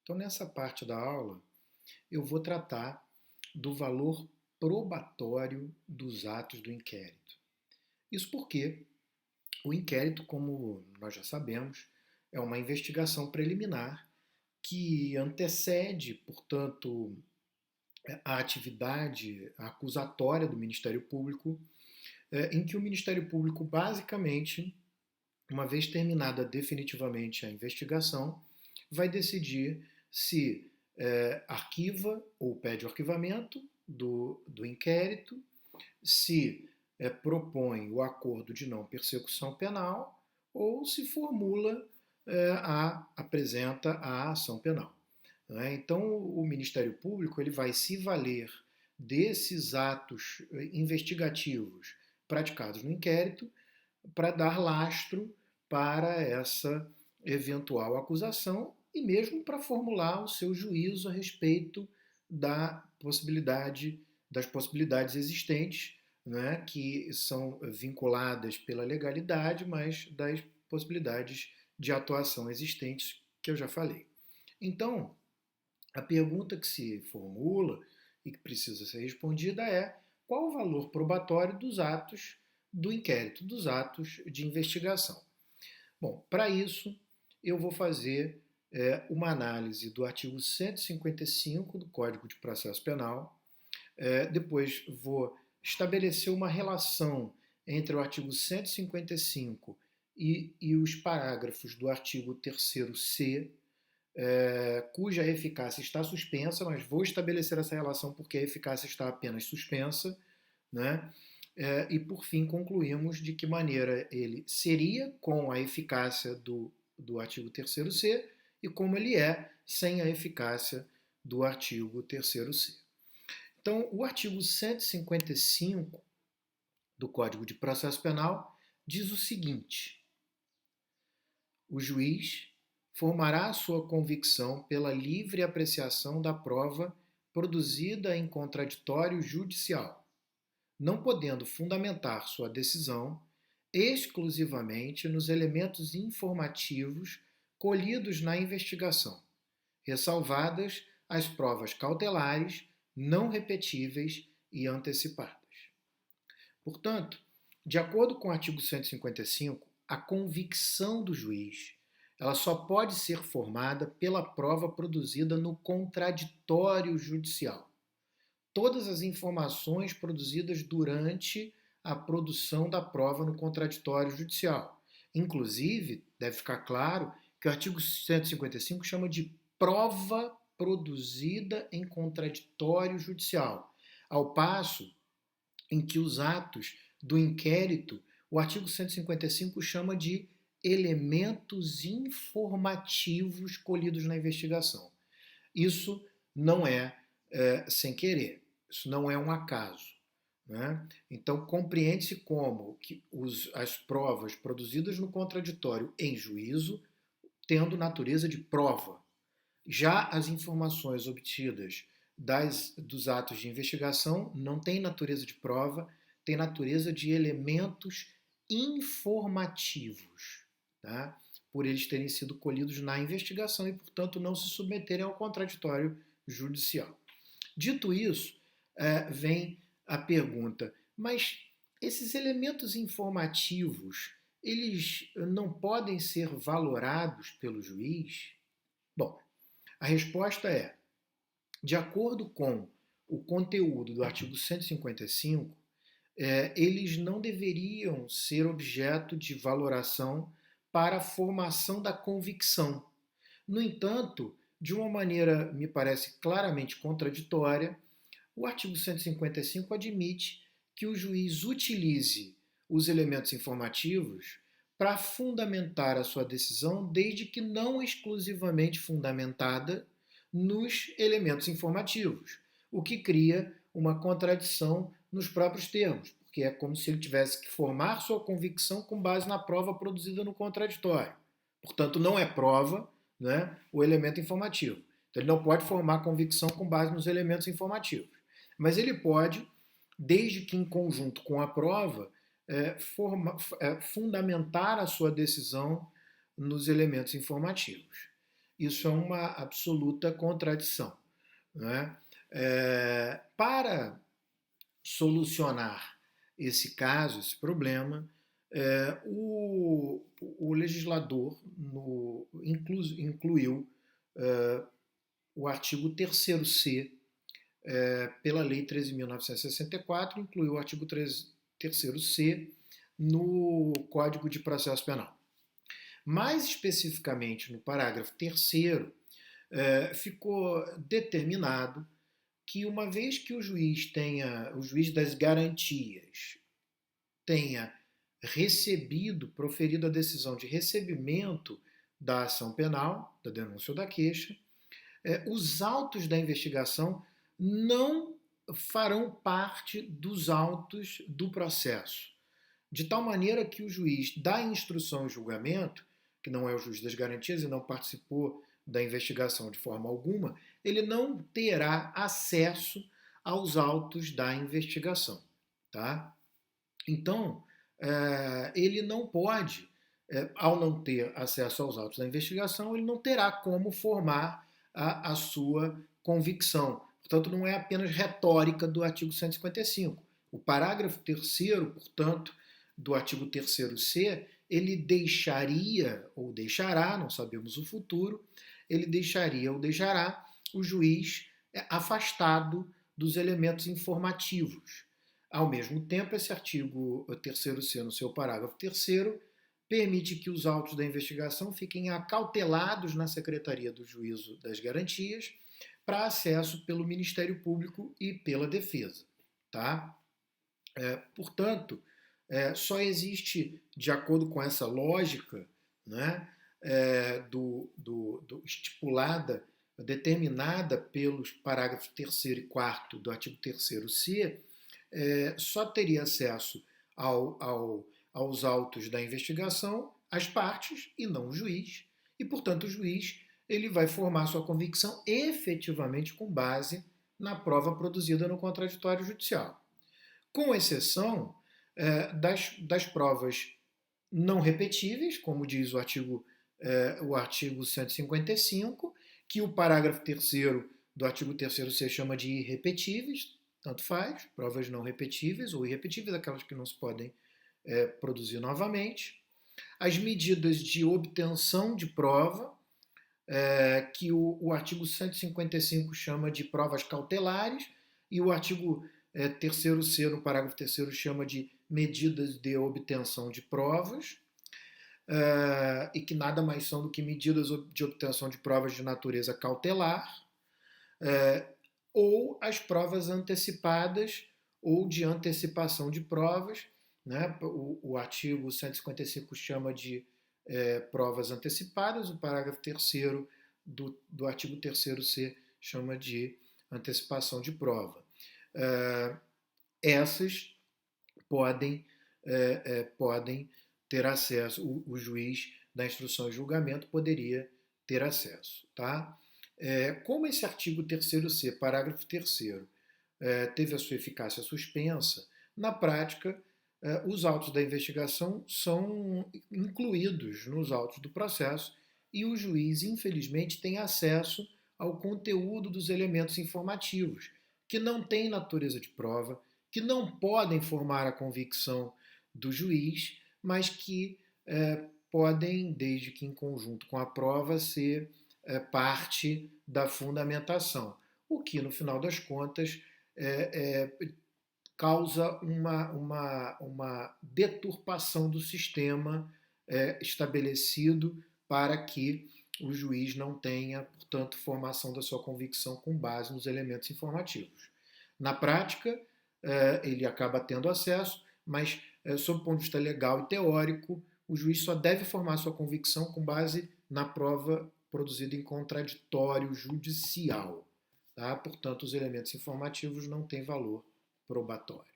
Então, nessa parte da aula, eu vou tratar do valor probatório dos atos do inquérito. Isso porque o inquérito, como nós já sabemos, é uma investigação preliminar que antecede, portanto, a atividade acusatória do Ministério Público, em que o Ministério Público, basicamente, uma vez terminada definitivamente a investigação, vai decidir se arquiva ou pede o arquivamento do inquérito, se propõe o acordo de não persecução penal ou se formula, apresenta a ação penal. Né? Então, o Ministério Público ele vai se valer desses atos investigativos praticados no inquérito para dar lastro para essa eventual acusação e mesmo para formular o seu juízo a respeito das possibilidades existentes, né, que são vinculadas pela legalidade, mas das possibilidades de atuação existentes que eu já falei. Então, a pergunta que se formula e que precisa ser respondida é: qual o valor probatório dos atos do inquérito, dos atos de investigação? Bom, para isso eu vou fazer uma análise do artigo 155 do Código de Processo Penal, depois vou estabelecer uma relação entre o artigo 155 e os parágrafos do artigo 3º-C, cuja eficácia está suspensa, mas vou estabelecer essa relação porque a eficácia está apenas suspensa, né? E por fim concluímos de que maneira ele seria com a eficácia do artigo 3º-C e como ele é sem a eficácia do artigo 3º-C. Então, o artigo 155 do Código de Processo Penal diz o seguinte: o juiz formará sua convicção pela livre apreciação da prova produzida em contraditório judicial, não podendo fundamentar sua decisão exclusivamente nos elementos informativos colhidos na investigação, ressalvadas as provas cautelares, não repetíveis e antecipadas. Portanto, de acordo com o artigo 155, a convicção do juiz ela só pode ser formada pela prova produzida no contraditório judicial. Todas as informações produzidas durante a produção da prova no contraditório judicial. Inclusive, deve ficar claro que o artigo 155 chama de prova produzida em contraditório judicial, ao passo em que os atos do inquérito, o artigo 155 chama de elementos informativos colhidos na investigação. Isso não é sem querer, isso não é um acaso. Né? Então, compreende-se como que as provas produzidas no contraditório em juízo tendo natureza de prova. Já as informações obtidas dos atos de investigação não têm natureza de prova, têm natureza de elementos informativos, tá? Por eles terem sido colhidos na investigação e, portanto, não se submeterem ao contraditório judicial. Dito isso, vem a pergunta: mas esses elementos informativos, eles não podem ser valorados pelo juiz? Bom, a resposta é: de acordo com o conteúdo do artigo 155, eles não deveriam ser objeto de valoração para a formação da convicção. No entanto, de uma maneira, me parece claramente contraditória, o artigo 155 admite que o juiz utilize os elementos informativos para fundamentar a sua decisão, desde que não exclusivamente fundamentada nos elementos informativos, o que cria uma contradição nos próprios termos, porque é como se ele tivesse que formar sua convicção com base na prova produzida no contraditório. Portanto, não é prova, né, o elemento informativo. Então, ele não pode formar convicção com base nos elementos informativos. Mas ele pode, desde que em conjunto com a prova, fundamentar a sua decisão nos elementos informativos. isso é uma absoluta contradição. Né? Para solucionar esse caso, esse problema, o legislador incluiu o artigo 3º-C, pela Lei 13.964, incluiu o artigo 3º-C no Código de Processo Penal. Mais especificamente, no parágrafo 3º, ficou determinado que, uma vez que o juiz das garantias tenha proferido a decisão de recebimento da ação penal, da denúncia ou da queixa, os autos da investigação não farão parte dos autos do processo, de tal maneira que o juiz da instrução e julgamento, que não é o juiz das garantias e não participou da investigação de forma alguma, ele não terá acesso aos autos da investigação. Tá? Então, ele não pode, ao não ter acesso aos autos da investigação, ele não terá como formar a sua convicção. Portanto, não é apenas retórica do artigo 155. O parágrafo 3º, portanto, do artigo 3º-C, ele deixaria, ou deixará, não sabemos o futuro, ele deixaria ou deixará o juiz afastado dos elementos informativos. Ao mesmo tempo, esse artigo 3º-C, no seu parágrafo 3º, permite que os autos da investigação fiquem acautelados na Secretaria do Juízo das Garantias para acesso pelo Ministério Público e pela Defesa. Tá? Portanto, só existe, de acordo com essa lógica, né, estipulada, determinada pelos parágrafos 3º e 4º do artigo 3º-C, só teria acesso aos autos da investigação as partes e não o juiz, e, portanto, o juiz ele vai formar sua convicção efetivamente com base na prova produzida no contraditório judicial, com exceção das provas não repetíveis, como diz o artigo 155, que o parágrafo 3º do artigo 3º-C chama de irrepetíveis, tanto faz, provas não repetíveis ou irrepetíveis, aquelas que não se podem produzir novamente. As medidas de obtenção de prova, que o artigo 155 chama de provas cautelares, e o artigo 3º-C, no parágrafo 3º, chama de medidas de obtenção de provas, e que nada mais são do que medidas de obtenção de provas de natureza cautelar, ou as provas antecipadas ou de antecipação de provas. Né? O artigo 155 chama de provas antecipadas, o parágrafo 3º do artigo 3º-C chama de antecipação de prova. Essas podem ter acesso, o juiz da instrução e julgamento poderia ter acesso. Tá? Como esse artigo 3º-C, parágrafo 3º, teve a sua eficácia suspensa, na prática, os autos da investigação são incluídos nos autos do processo e o juiz, infelizmente, tem acesso ao conteúdo dos elementos informativos, que não têm natureza de prova, que não podem formar a convicção do juiz, mas que podem, desde que em conjunto com a prova, ser parte da fundamentação, o que, no final das contas, causa uma deturpação do sistema estabelecido para que o juiz não tenha, portanto, formação da sua convicção com base nos elementos informativos. Na prática, ele acaba tendo acesso, mas, sob o ponto de vista legal e teórico, o juiz só deve formar sua convicção com base na prova produzida em contraditório judicial. Tá? Portanto, os elementos informativos não têm valor probatório.